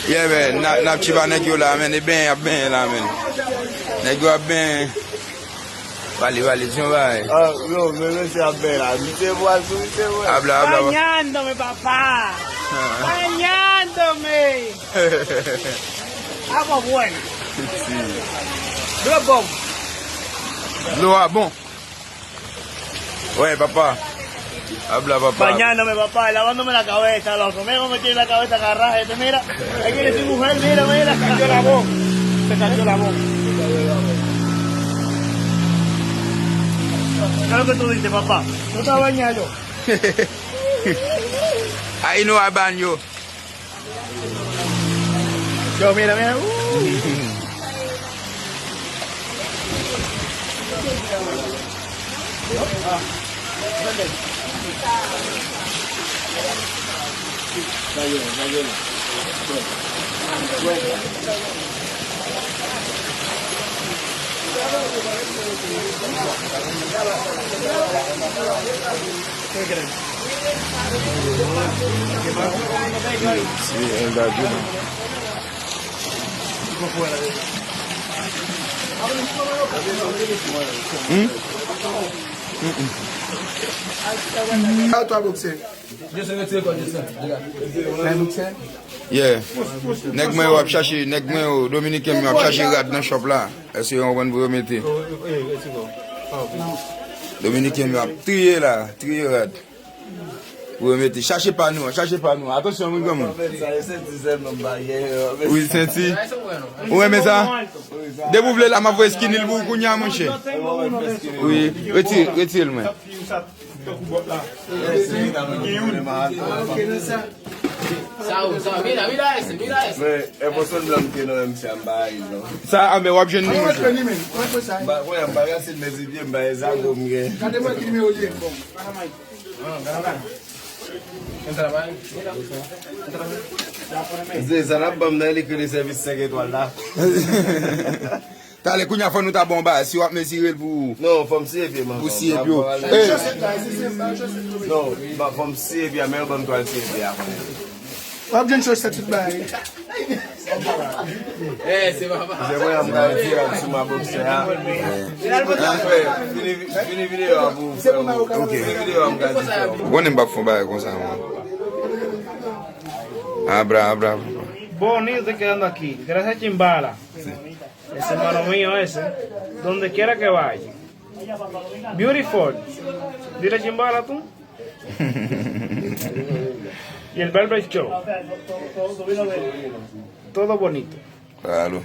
Yeah, man, nap chiba nèg yo la, men, e ben la, men. Nèg yo ben. Vale, tiens, vai. Ah, no, me se apera. Dice igual. Habla. Bañándome, papá. Bañándome. Agua buena. Sí. Blue Bon. Ouais, papá. Habla, papá. Bañándome, papá, lavándome la cabeza, loco. Mira cómo me tiene la cabeza agarrada este, mira. Ahí viene su mujer, mira, se cayó la voz. ¿Qué es lo que tú dices, papá? ¿No te bañas yo? Ahí no hay baño. Yo, mira. ¿Qué crees? Sí, el gallo. How to boxer? Yeah. Nèg mwen wap chache, nèg mwen Dominicain mwen wap chache rad nan shop la. Est-ce yon wan vous remettez? Dominicain mwen wap trier rad. Vous remettez. Cherchez pas nous. Attention, mon gars. Oui, senti. Où est ça? Dès vous voulez la ma voix skin il vous kounya mon cher. Oui, retire moi. Mira ese. Ça mais wap jeune nous. T'as les kounya nous ta bomba si wap me sirel pour Non, from CFA, man. pour CFA. Non, but from CFA, Melbourne to CFA. What did you say to buy? C'est papa. Je vois un gars qui a sur ma boxe. Fini vidéo à vous. OK. Vidéo à me On est pas fond ba comme ça. Abra. Bonito quedando aquí. Gracias a Chimbala. Ese hermano mío ese. Donde quiera que vaya. Beautiful. Dile Chimbala tú. Y el Velvet Show. Todo bonito. Claro.